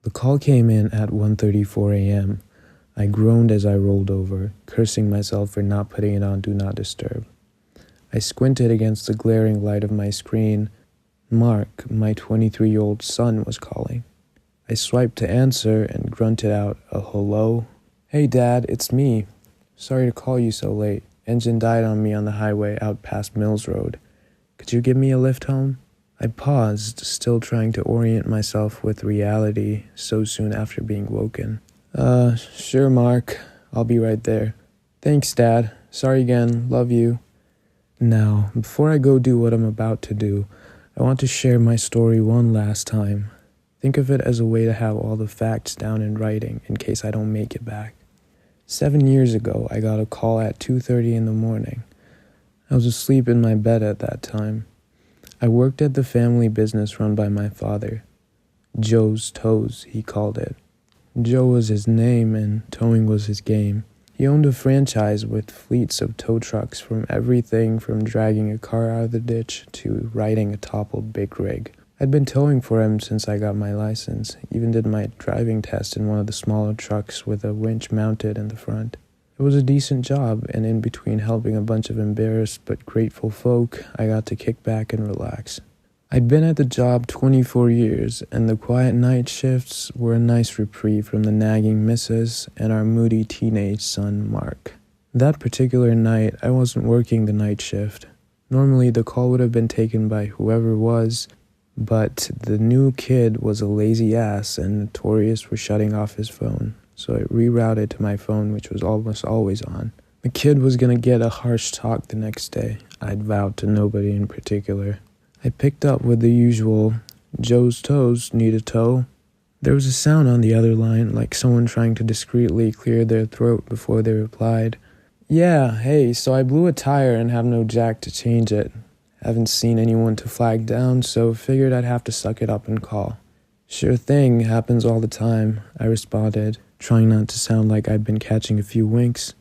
The call came in at 1:34 a.m. I groaned as I rolled over, cursing myself for not putting it on Do Not Disturb. I squinted against the glaring light of my screen. Mark, my 23-year-old son, was calling. I swiped to answer and grunted out a hello. "Hey Dad, it's me. Sorry to call you so late. Engine died on me on the highway out past Mills Road. Could you give me a lift home?" I paused, still trying to orient myself with reality so soon after being woken. Sure, Mark. I'll be right there. Thanks, Dad. Sorry again. Love you." Now, before I go do what I'm about to do, I want to share my story one last time. Think of it as a way to have all the facts down in writing in case I don't make it back. 7 years ago, I got a call at 2:30 in the morning. I was asleep in my bed at that time. I worked at the family business run by my father. Joe's Tows, he called it. Joe was his name and towing was his game. He owned a franchise with fleets of tow trucks from everything from dragging a car out of the ditch to riding a toppled big rig. I'd been towing for him since I got my license, even did my driving test in one of the smaller trucks with a winch mounted in the front. It was a decent job, and in between helping a bunch of embarrassed but grateful folk, I got to kick back and relax. I'd been at the job 24 years, and the quiet night shifts were a nice reprieve from the nagging missus and our moody teenage son, Mark. That particular night, I wasn't working the night shift. Normally, the call would have been taken by whoever was, but the new kid was a lazy ass and notorious for shutting off his phone. So it rerouted to my phone, which was almost always on. The kid was going to get a harsh talk the next day. I'd vowed to nobody in particular. I picked up with the usual, "Joe's Tows, need a tow?" There was a sound on the other line, like someone trying to discreetly clear their throat before they replied. "Yeah, hey, so I blew a tire and have no jack to change it. Haven't seen anyone to flag down, so figured I'd have to suck it up and call." "Sure thing, happens all the time," I responded, trying not to sound like I'd been catching a few winks.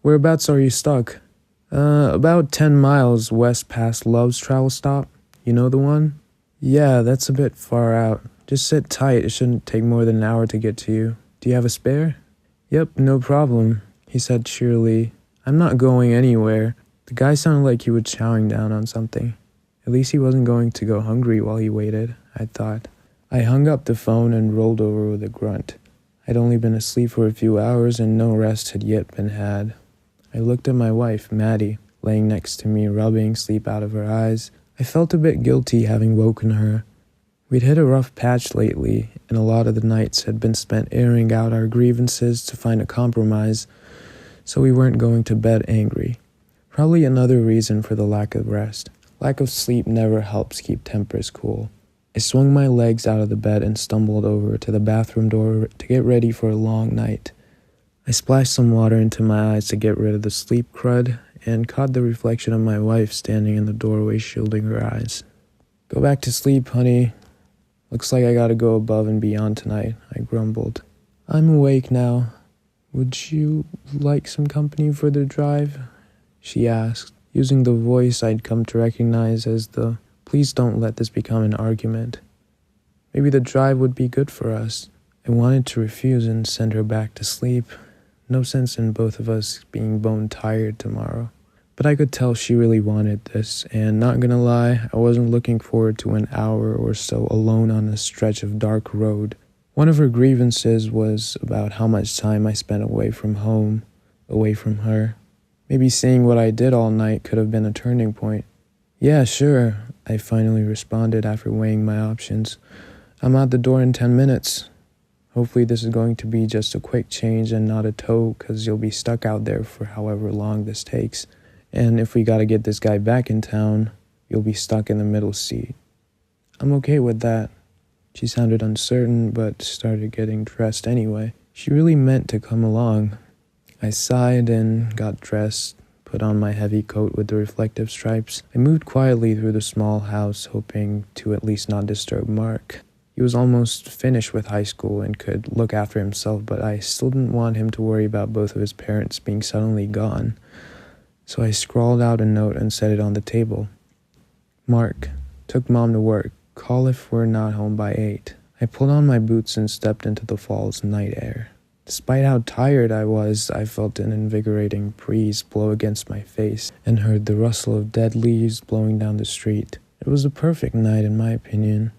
"Whereabouts are you stuck?" About 10 miles west past Love's Travel Stop. You know the one?" "Yeah, that's a bit far out. Just sit tight, it shouldn't take more than an hour to get to you. Do you have a spare?" "Yep, no problem," he said cheerily. "I'm not going anywhere." The guy sounded like he was chowing down on something. At least he wasn't going to go hungry while he waited, I thought. I hung up the phone and rolled over with a grunt. I'd only been asleep for a few hours and no rest had yet been had. I looked at my wife, Maddie, laying next to me, rubbing sleep out of her eyes. I felt a bit guilty having woken her. We'd hit a rough patch lately, and a lot of the nights had been spent airing out our grievances to find a compromise, so we weren't going to bed angry. Probably another reason for the lack of rest. Lack of sleep never helps keep tempers cool. I swung my legs out of the bed and stumbled over to the bathroom door to get ready for a long night. I splashed some water into my eyes to get rid of the sleep crud and caught the reflection of my wife standing in the doorway shielding her eyes. "Go back to sleep, honey. Looks like I gotta go above and beyond tonight," I grumbled. "I'm awake now. Would you like some company for the drive?" she asked, using the voice I'd come to recognize as the "please don't let this become an argument." Maybe the drive would be good for us. I wanted to refuse and send her back to sleep. No sense in both of us being bone tired tomorrow. But I could tell she really wanted this, and not gonna lie, I wasn't looking forward to an hour or so alone on a stretch of dark road. One of her grievances was about how much time I spent away from home, away from her. Maybe seeing what I did all night could have been a turning point. "Yeah, sure," I finally responded after weighing my options. "I'm out the door in 10 minutes. Hopefully this is going to be just a quick change and not a tow, because you'll be stuck out there for however long this takes. And if we gotta get this guy back in town, you'll be stuck in the middle seat." "I'm okay with that." She sounded uncertain, but started getting dressed anyway. She really meant to come along. I sighed and got dressed, put on my heavy coat with the reflective stripes. I moved quietly through the small house, hoping to at least not disturb Mark. He was almost finished with high school and could look after himself, but I still didn't want him to worry about both of his parents being suddenly gone. So I scrawled out a note and set it on the table. "Mark, took Mom to work. Call if we're not home by 8. I pulled on my boots and stepped into the fall's night air. Despite how tired I was, I felt an invigorating breeze blow against my face and heard the rustle of dead leaves blowing down the street. It was a perfect night in my opinion.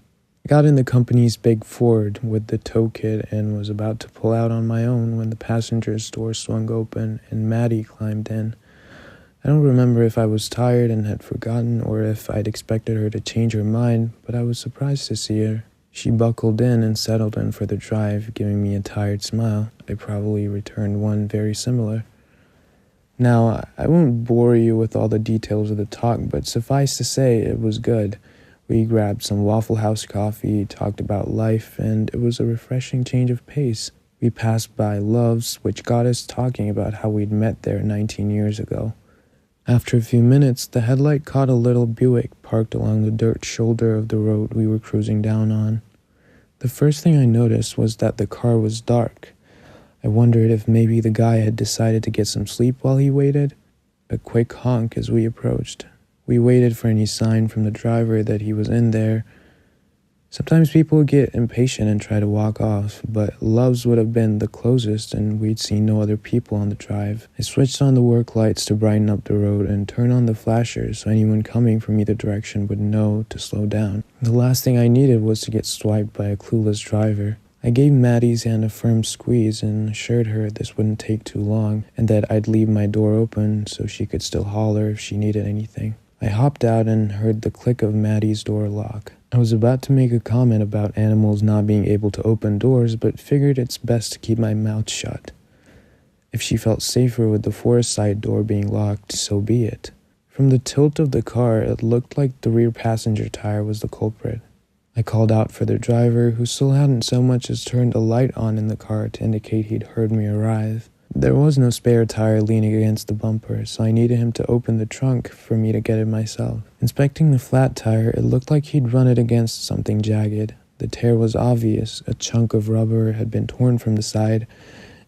I got in the company's big Ford with the tow kit and was about to pull out on my own when the passenger's door swung open and Maddie climbed in. I don't remember if I was tired and had forgotten or if I'd expected her to change her mind, but I was surprised to see her. She buckled in and settled in for the drive, giving me a tired smile. I probably returned one very similar. Now, I won't bore you with all the details of the talk, but suffice to say, it was good. We grabbed some Waffle House coffee, talked about life, and it was a refreshing change of pace. We passed by Love's, which got us talking about how we'd met there 19 years ago. After a few minutes, the headlight caught a little Buick parked along the dirt shoulder of the road we were cruising down on. The first thing I noticed was that the car was dark. I wondered if maybe the guy had decided to get some sleep while he waited. A quick honk as we approached. We waited for any sign from the driver that he was in there. Sometimes people get impatient and try to walk off, but Love's would have been the closest and we'd seen no other people on the drive. I switched on the work lights to brighten up the road and turn on the flashers so anyone coming from either direction would know to slow down. The last thing I needed was to get swiped by a clueless driver. I gave Maddie's hand a firm squeeze and assured her this wouldn't take too long and that I'd leave my door open so she could still holler if she needed anything. I hopped out and heard the click of Maddie's door lock. I was about to make a comment about animals not being able to open doors, but figured it's best to keep my mouth shut. If she felt safer with the forest side door being locked, so be it. From the tilt of the car, it looked like the rear passenger tire was the culprit. I called out for the driver, who still hadn't so much as turned a light on in the car to indicate he'd heard me arrive. There was no spare tire leaning against the bumper, so I needed him to open the trunk for me to get it myself. Inspecting the flat tire, it looked like he'd run it against something jagged. The tear was obvious. A chunk of rubber had been torn from the side,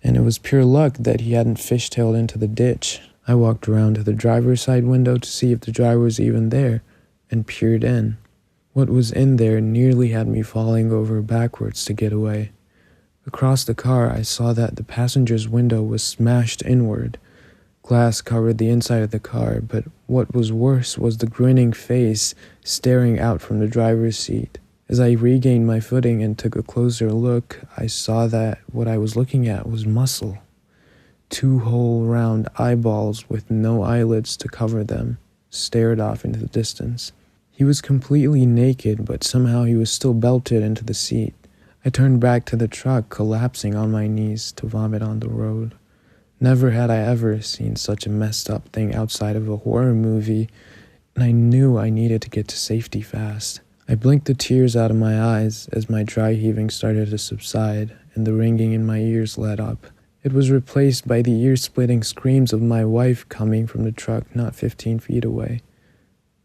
and it was pure luck that he hadn't fishtailed into the ditch. I walked around to the driver's side window to see if the driver was even there, and peered in. What was in there nearly had me falling over backwards to get away. Across the car, I saw that the passenger's window was smashed inward. Glass covered the inside of the car, but what was worse was the grinning face staring out from the driver's seat. As I regained my footing and took a closer look, I saw that what I was looking at was muscle. 2 whole round eyeballs with no eyelids to cover them stared off into the distance. He was completely naked, but somehow he was still belted into the seat. I turned back to the truck, collapsing on my knees to vomit on the road. Never had I ever seen such a messed up thing outside of a horror movie, and I knew I needed to get to safety fast. I blinked the tears out of my eyes as my dry heaving started to subside and the ringing in my ears let up. It was replaced by the ear-splitting screams of my wife coming from the truck not 15 feet away.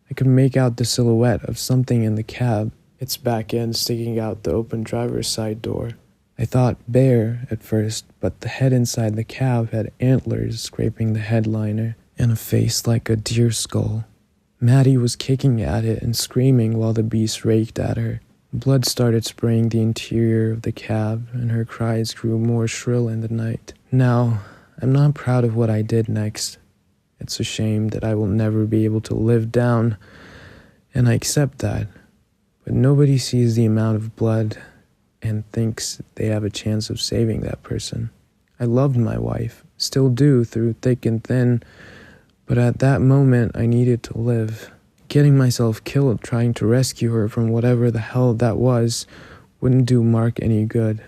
I could make out the silhouette of something in the cab, its back end sticking out the open driver's side door. I thought bear at first, but the head inside the cab had antlers scraping the headliner and a face like a deer skull. Maddie was kicking at it and screaming while the beast raked at her. Blood started spraying the interior of the cab, and her cries grew more shrill in the night. Now, I'm not proud of what I did next. It's a shame that I will never be able to live down, and I accept that. But nobody sees the amount of blood and thinks they have a chance of saving that person. I loved my wife, still do through thick and thin, but at that moment I needed to live. Getting myself killed trying to rescue her from whatever the hell that was wouldn't do Mark any good.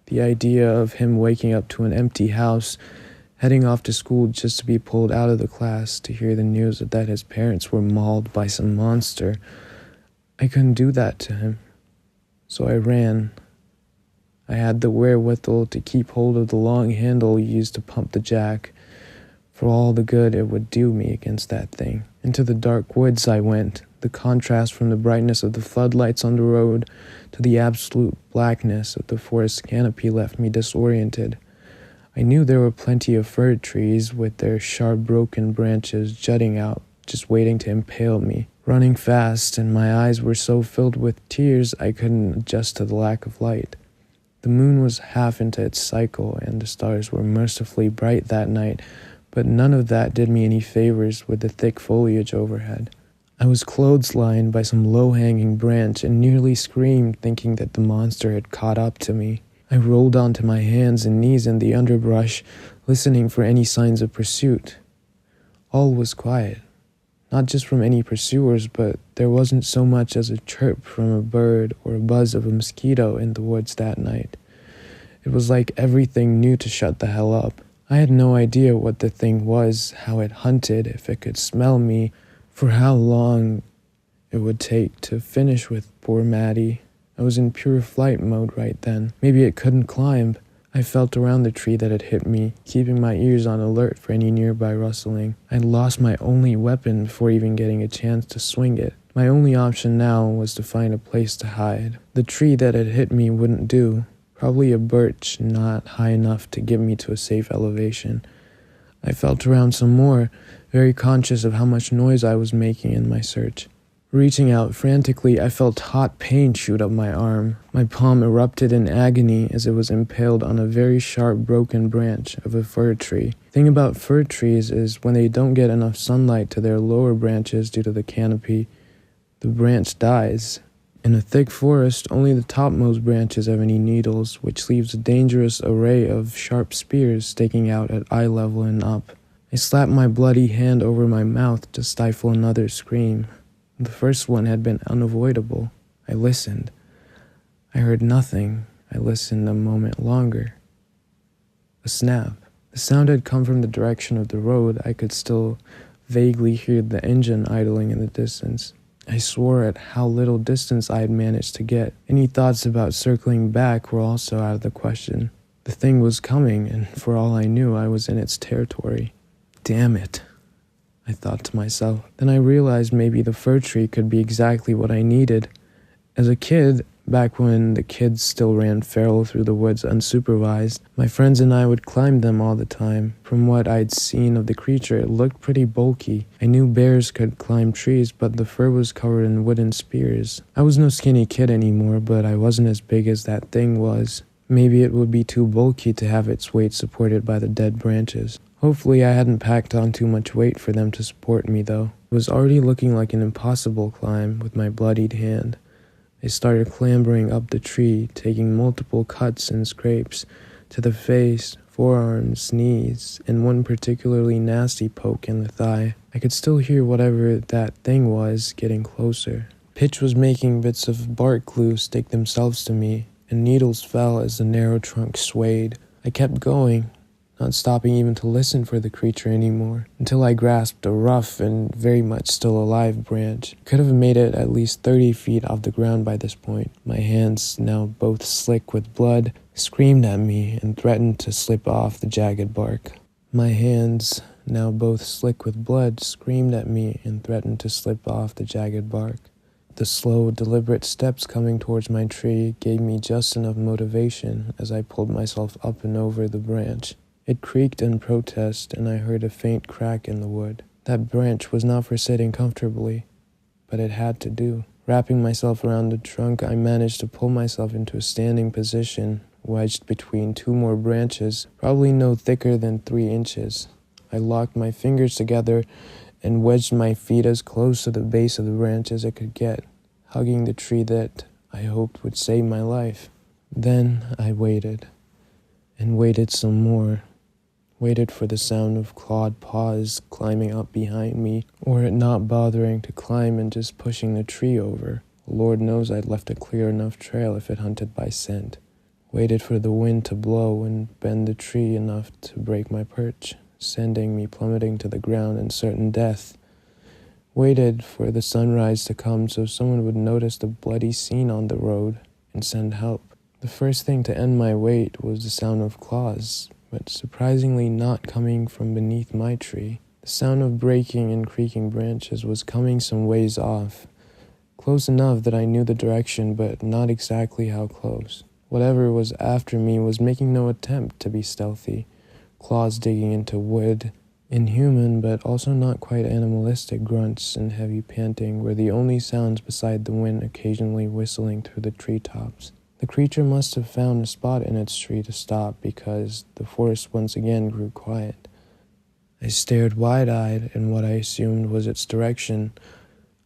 The idea of him waking up to an empty house, heading off to school just to be pulled out of the class to hear the news that his parents were mauled by some monster, I couldn't do that to him. So I ran. I had the wherewithal to keep hold of the long handle used to pump the jack, for all the good it would do me against that thing. Into the dark woods I went. The contrast from the brightness of the floodlights on the road to the absolute blackness of the forest canopy left me disoriented. I knew there were plenty of fir trees with their sharp broken branches jutting out, just waiting to impale me. running fast, and my eyes were so filled with tears I couldn't adjust to the lack of light. The moon was half into its cycle, and the stars were mercifully bright that night, but none of that did me any favors with the thick foliage overhead. I was clotheslined by some low-hanging branch and nearly screamed, thinking that the monster had caught up to me. I rolled onto my hands and knees in the underbrush, listening for any signs of pursuit. All was quiet, not just from any pursuers, but there wasn't so much as a chirp from a bird or a buzz of a mosquito in the woods that night. It was like everything knew to shut the hell up. I had no idea what the thing was, how it hunted, if it could smell me, for how long it would take to finish with poor Maddie. I was in pure flight mode right then. Maybe it couldn't climb. I felt around the tree that had hit me, keeping my ears on alert for any nearby rustling. I'd lost my only weapon before even getting a chance to swing it. My only option now was to find a place to hide. The tree that had hit me wouldn't do. Probably a birch not high enough to get me to a safe elevation. I felt around some more, very conscious of how much noise I was making in my search. Reaching out frantically, I felt hot pain shoot up my arm. My palm erupted in agony as it was impaled on a very sharp broken branch of a fir tree. The thing about fir trees is when they don't get enough sunlight to their lower branches due to the canopy, the branch dies. In a thick forest, only the topmost branches have any needles, which leaves a dangerous array of sharp spears sticking out at eye level and up. I slapped my bloody hand over my mouth to stifle another scream. The first one had been unavoidable. I listened. I heard nothing. I listened a moment longer. A snap. The sound had come from the direction of the road. I could still vaguely hear the engine idling in the distance. I swore at how little distance I had managed to get. Any thoughts about circling back were also out of the question. The thing was coming, and for all I knew, I was in its territory. Damn it, I thought to myself. Then I realized maybe the fir tree could be exactly what I needed. As a kid, back when the kids still ran feral through the woods unsupervised, my friends and I would climb them all the time. From what I'd seen of the creature, it looked pretty bulky. I knew bears could climb trees, but the fir was covered in wooden spears. I was no skinny kid anymore, but I wasn't as big as that thing was. Maybe it would be too bulky to have its weight supported by the dead branches. Hopefully I hadn't packed on too much weight for them to support me, though. It was already looking like an impossible climb with my bloodied hand. I started clambering up the tree, taking multiple cuts and scrapes to the face, forearms, knees, and one particularly nasty poke in the thigh. I could still hear whatever that thing was getting closer. Pitch was making bits of bark glue stick themselves to me, and needles fell as the narrow trunk swayed. I kept going, not stopping even to listen for the creature anymore, until I grasped a rough and very much still alive branch. Could have made it at least 30 feet off the ground by this point. My hands, now both slick with blood, screamed at me and threatened to slip off the jagged bark. My hands, now both slick with blood, screamed at me and threatened to slip off the jagged bark. The slow, deliberate steps coming towards my tree gave me just enough motivation as I pulled myself up and over the branch. It creaked in protest, and I heard a faint crack in the wood. That branch was not for sitting comfortably, but it had to do. Wrapping myself around the trunk, I managed to pull myself into a standing position, wedged between two more branches, probably no thicker than 3 inches. I locked my fingers together and wedged my feet as close to the base of the branch as I could get, hugging the tree that I hoped would save my life. Then I waited, and waited some more. Waited for the sound of clawed paws climbing up behind me, or it not bothering to climb and just pushing the tree over. Lord knows I'd left a clear enough trail if it hunted by scent. Waited for the wind to blow and bend the tree enough to break my perch, sending me plummeting to the ground in certain death. Waited for the sunrise to come so someone would notice the bloody scene on the road and send help. The first thing to end my wait was the sound of claws, but surprisingly not coming from beneath my tree. The sound of breaking and creaking branches was coming some ways off, close enough that I knew the direction, but not exactly how close. Whatever was after me was making no attempt to be stealthy, claws digging into wood, Inhuman, but also not quite animalistic grunts and heavy panting were the only sounds beside the wind occasionally whistling through the treetops. The creature must have found a spot in its tree to stop because the forest once again grew quiet. I stared wide-eyed in what I assumed was its direction,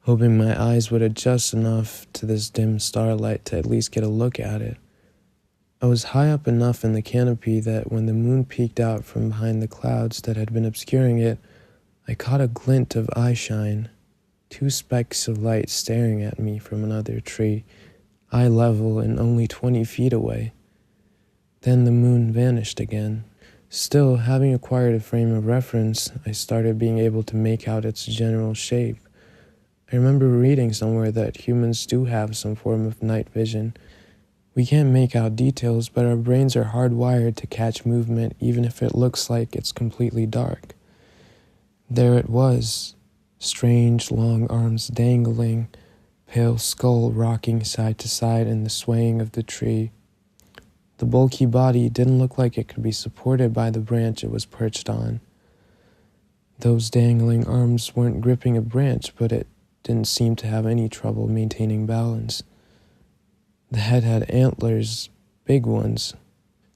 hoping my eyes would adjust enough to this dim starlight to at least get a look at it. I was high up enough in the canopy that when the moon peeked out from behind the clouds that had been obscuring it, I caught a glint of eyeshine, 2 specks of light staring at me from another tree, eye level and only 20 feet away. Then the moon vanished again. Still, having acquired a frame of reference, I started being able to make out its general shape. I remember reading somewhere that humans do have some form of night vision. We can't make out details, but our brains are hardwired to catch movement even if it looks like it's completely dark. There it was, strange long arms dangling, pale skull rocking side to side in the swaying of the tree. The bulky body didn't look like it could be supported by the branch it was perched on. Those dangling arms weren't gripping a branch, but it didn't seem to have any trouble maintaining balance. The head had antlers, big ones.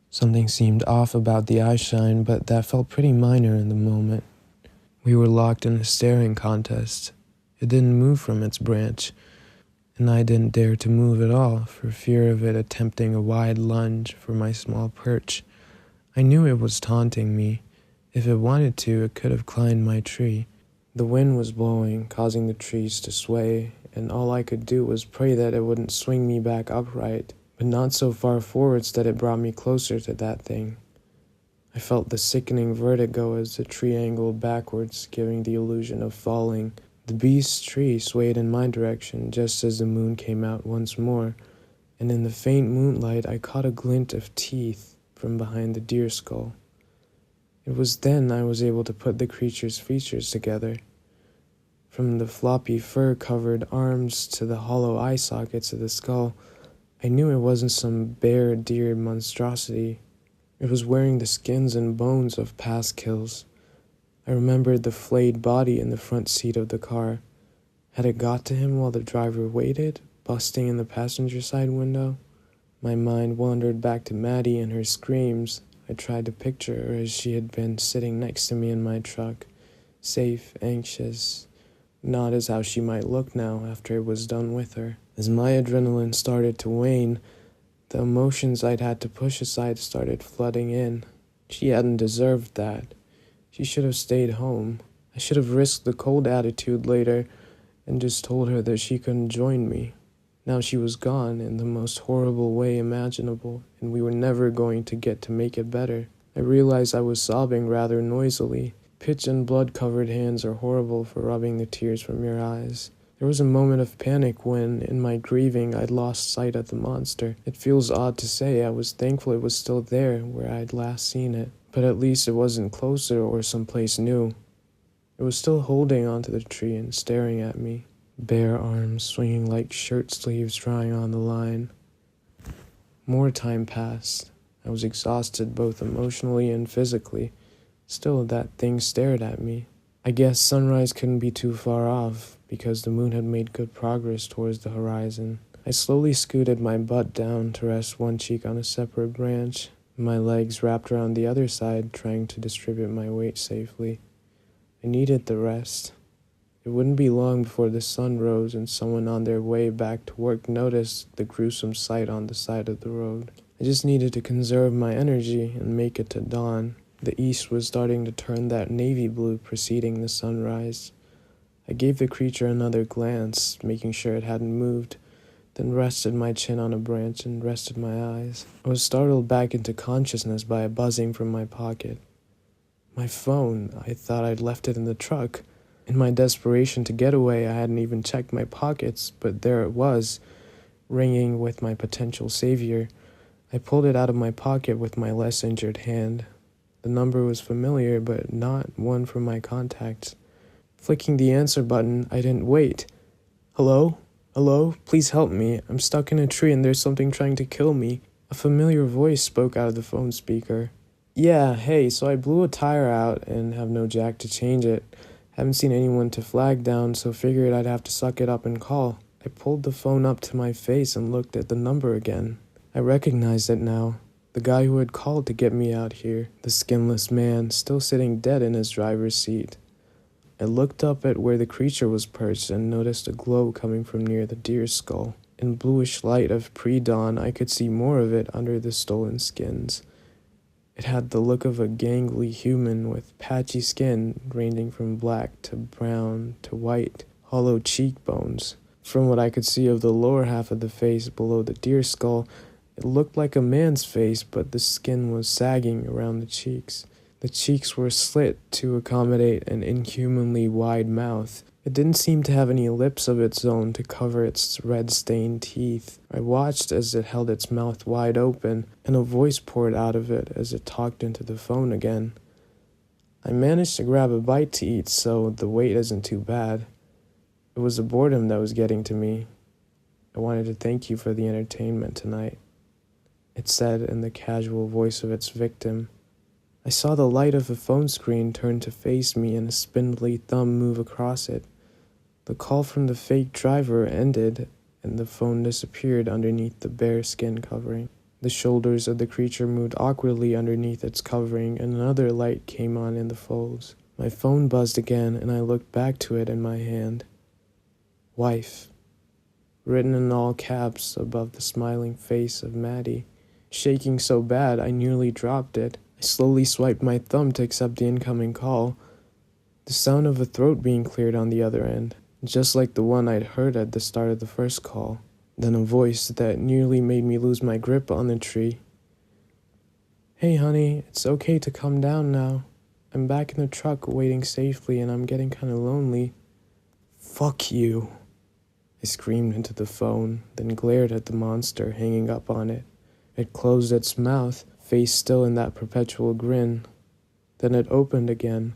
Something seemed off about the eyeshine, but that felt pretty minor in the moment. We were locked in a staring contest. It didn't move from its branch, and I didn't dare to move at all for fear of it attempting a wide lunge for my small perch. I knew it was taunting me. If it wanted to, it could have climbed my tree. The wind was blowing, causing the trees to sway, and all I could do was pray that it wouldn't swing me back upright, but not so far forwards that it brought me closer to that thing. I felt the sickening vertigo as the tree angled backwards, giving the illusion of falling. The beast's tree swayed in my direction just as the moon came out once more, and in the faint moonlight I caught a glint of teeth from behind the deer skull. It was then I was able to put the creature's features together. From the floppy fur-covered arms to the hollow eye sockets of the skull, I knew it wasn't some bare deer monstrosity. It was wearing the skins and bones of past kills. I remembered the flayed body in the front seat of the car. Had it got to him while the driver waited, busting in the passenger side window? My mind wandered back to Maddie and her screams. I tried to picture her as she had been sitting next to me in my truck, safe, anxious, not as how she might look now after it was done with her. As my adrenaline started to wane, the emotions I'd had to push aside started flooding in. She hadn't deserved that. She should have stayed home. I should have risked the cold attitude later and just told her that she couldn't join me. Now she was gone in the most horrible way imaginable, and we were never going to get to make it better. I realized I was sobbing rather noisily. Pitch and blood-covered hands are horrible for rubbing the tears from your eyes. There was a moment of panic when, in my grieving, I'd lost sight of the monster. It feels odd to say I was thankful it was still there where I'd last seen it, but at least it wasn't closer or someplace new. It was still holding onto the tree and staring at me, bare arms swinging like shirt sleeves drying on the line. More time passed. I was exhausted both emotionally and physically. Still, that thing stared at me. I guess sunrise couldn't be too far off, because the moon had made good progress towards the horizon. I slowly scooted my butt down to rest one cheek on a separate branch, my legs wrapped around the other side, trying to distribute my weight safely. I needed the rest. It wouldn't be long before the sun rose and someone on their way back to work noticed the gruesome sight on the side of the road. I just needed to conserve my energy and make it to dawn. The east was starting to turn that navy blue preceding the sunrise. I gave the creature another glance, making sure it hadn't moved, then rested my chin on a branch and rested my eyes. I was startled back into consciousness by a buzzing from my pocket. My phone. I thought I'd left it in the truck. In my desperation to get away, I hadn't even checked my pockets, but there it was, ringing with my potential savior. I pulled it out of my pocket with my less injured hand. The number was familiar, but not one from my contacts. Flicking the answer button, I didn't wait. Hello? Hello? Please help me. I'm stuck in a tree and there's something trying to kill me. A familiar voice spoke out of the phone speaker. Yeah, hey, so I blew a tire out and have no jack to change it. Haven't seen anyone to flag down, so figured I'd have to suck it up and call. I pulled the phone up to my face and looked at the number again. I recognized it now. The guy who had called to get me out here, the skinless man, still sitting dead in his driver's seat. I looked up at where the creature was perched and noticed a glow coming from near the deer's skull. In bluish light of pre-dawn, I could see more of it under the stolen skins. It had the look of a gangly human with patchy skin ranging from black to brown to white, hollow cheekbones. From what I could see of the lower half of the face below the deer skull, it looked like a man's face, but the skin was sagging around the cheeks. The cheeks were slit to accommodate an inhumanly wide mouth. It didn't seem to have any lips of its own to cover its red-stained teeth. I watched as it held its mouth wide open, and a voice poured out of it as it talked into the phone again. I managed to grab a bite to eat, so the wait isn't too bad. It was the boredom that was getting to me. I wanted to thank you for the entertainment tonight, it said in the casual voice of its victim. I saw the light of the phone screen turn to face me and a spindly thumb move across it. The call from the fake driver ended, and the phone disappeared underneath the bare skin covering. The shoulders of the creature moved awkwardly underneath its covering, and another light came on in the folds. My phone buzzed again, and I looked back to it in my hand. Wife, written in all caps above the smiling face of Maddie. Shaking so bad I nearly dropped it. I slowly swiped my thumb to accept the incoming call. The sound of a throat being cleared on the other end, just like the one I'd heard at the start of the first call. Then a voice that nearly made me lose my grip on the tree. Hey honey, it's okay to come down now. I'm back in the truck waiting safely and I'm getting kinda lonely. Fuck you. I screamed into the phone, then glared at the monster hanging up on it. It closed its mouth, face still in that perpetual grin. Then it opened again,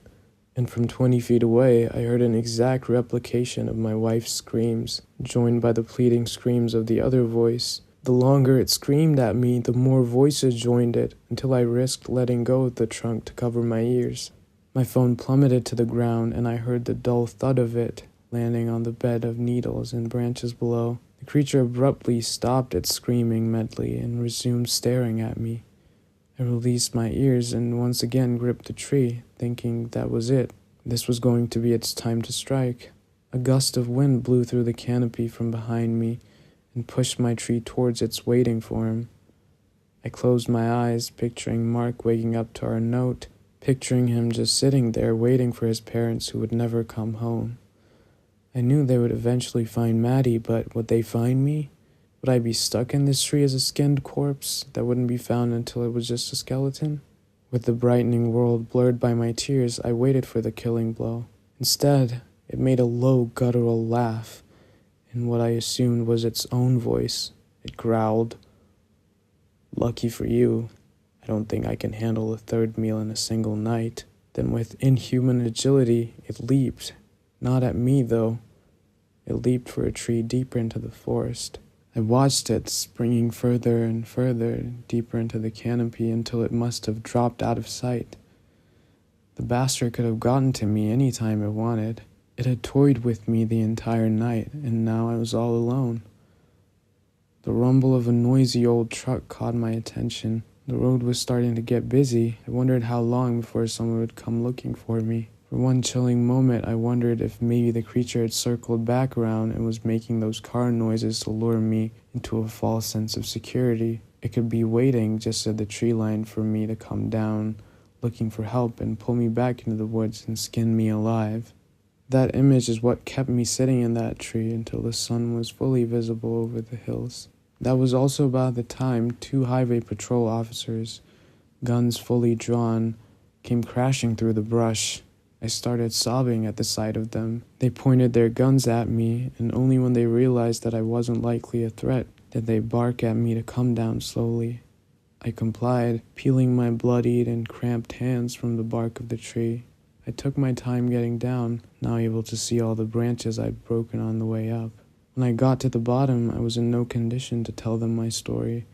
and from 20 feet away I heard an exact replication of my wife's screams, joined by the pleading screams of the other voice. The longer it screamed at me, the more voices joined it, until I risked letting go of the trunk to cover my ears. My phone plummeted to the ground, and I heard the dull thud of it, landing on the bed of needles and branches below. The creature abruptly stopped its screaming medley and resumed staring at me. I released my ears and once again gripped the tree, thinking that was it. This was going to be its time to strike. A gust of wind blew through the canopy from behind me and pushed my tree towards its waiting for him. I closed my eyes, picturing Mark waking up to our note, picturing him just sitting there waiting for his parents who would never come home. I knew they would eventually find Maddie, but would they find me? Would I be stuck in this tree as a skinned corpse that wouldn't be found until it was just a skeleton? With the brightening world blurred by my tears, I waited for the killing blow. Instead, it made a low, guttural laugh, in what I assumed was its own voice. It growled, "Lucky for you, I don't think I can handle a third meal in a single night." Then with inhuman agility, it leaped. Not at me, though. It leaped for a tree deeper into the forest. I watched it, springing further and further, deeper into the canopy until it must have dropped out of sight. The bastard could have gotten to me any time it wanted. It had toyed with me the entire night, and now I was all alone. The rumble of a noisy old truck caught my attention. The road was starting to get busy. I wondered how long before someone would come looking for me. For one chilling moment, I wondered if maybe the creature had circled back around and was making those car noises to lure me into a false sense of security. It could be waiting just at the tree line for me to come down, looking for help and pull me back into the woods and skin me alive. That image is what kept me sitting in that tree until the sun was fully visible over the hills. That was also about the time 2 highway patrol officers, guns fully drawn, came crashing through the brush. I started sobbing at the sight of them. They pointed their guns at me, and only when they realized that I wasn't likely a threat did they bark at me to come down slowly. I complied, peeling my bloodied and cramped hands from the bark of the tree. I took my time getting down, now able to see all the branches I'd broken on the way up. When I got to the bottom, I was in no condition to tell them my story,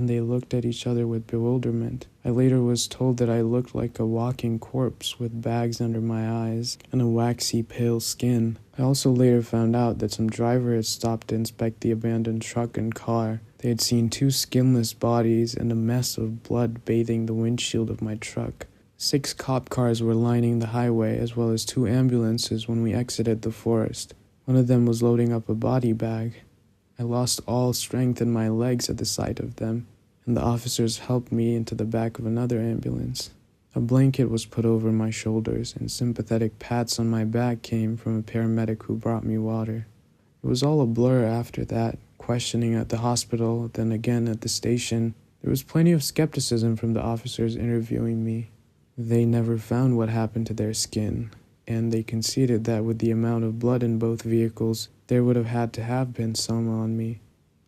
and they looked at each other with bewilderment. I later was told that I looked like a walking corpse with bags under my eyes and a waxy pale skin. I also later found out that some driver had stopped to inspect the abandoned truck and car. They had seen 2 skinless bodies and a mess of blood bathing the windshield of my truck. 6 cop cars were lining the highway, as well as 2 ambulances when we exited the forest. One of them was loading up a body bag. I lost all strength in my legs at the sight of them, and the officers helped me into the back of another ambulance. A blanket was put over my shoulders, and sympathetic pats on my back came from a paramedic who brought me water. It was all a blur after that, questioning at the hospital, then again at the station. There was plenty of skepticism from the officers interviewing me. They never found what happened to their skin, and they conceded that with the amount of blood in both vehicles, there would have had to have been some on me.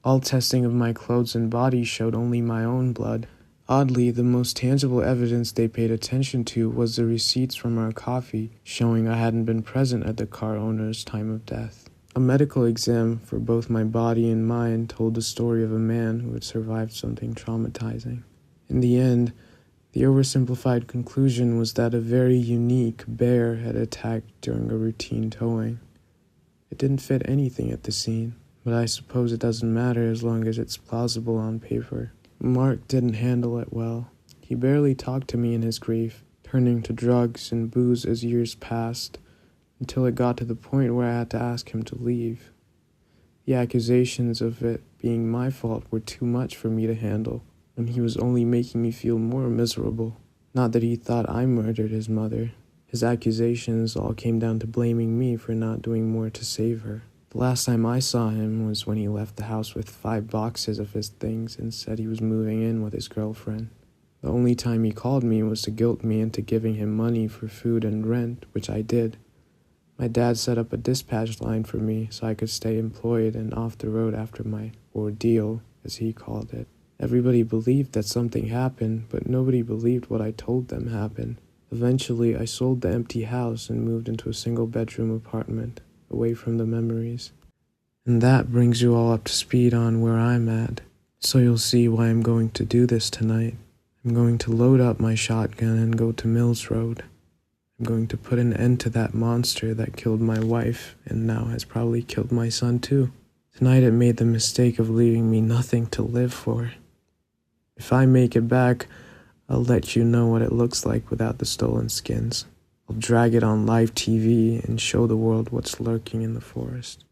All testing of my clothes and body showed only my own blood. Oddly, the most tangible evidence they paid attention to was the receipts from our coffee, showing I hadn't been present at the car owner's time of death. A medical exam for both my body and mind told the story of a man who had survived something traumatizing. In the end, the oversimplified conclusion was that a very unique bear had attacked during a routine towing. It didn't fit anything at the scene, but I suppose it doesn't matter as long as it's plausible on paper. Mark didn't handle it well. He barely talked to me in his grief, turning to drugs and booze as years passed, until it got to the point where I had to ask him to leave. The accusations of it being my fault were too much for me to handle, and he was only making me feel more miserable. Not that he thought I murdered his mother. His accusations all came down to blaming me for not doing more to save her. The last time I saw him was when he left the house with 5 boxes of his things and said he was moving in with his girlfriend. The only time he called me was to guilt me into giving him money for food and rent, which I did. My dad set up a dispatch line for me so I could stay employed and off the road after my ordeal, as he called it. Everybody believed that something happened, but nobody believed what I told them happened. Eventually, I sold the empty house and moved into a single-bedroom apartment, away from the memories. And that brings you all up to speed on where I'm at. So you'll see why I'm going to do this tonight. I'm going to load up my shotgun and go to Mills Road. I'm going to put an end to that monster that killed my wife and now has probably killed my son too. Tonight it made the mistake of leaving me nothing to live for. If I make it back, I'll let you know what it looks like without the stolen skins. I'll drag it on live TV and show the world what's lurking in the forest.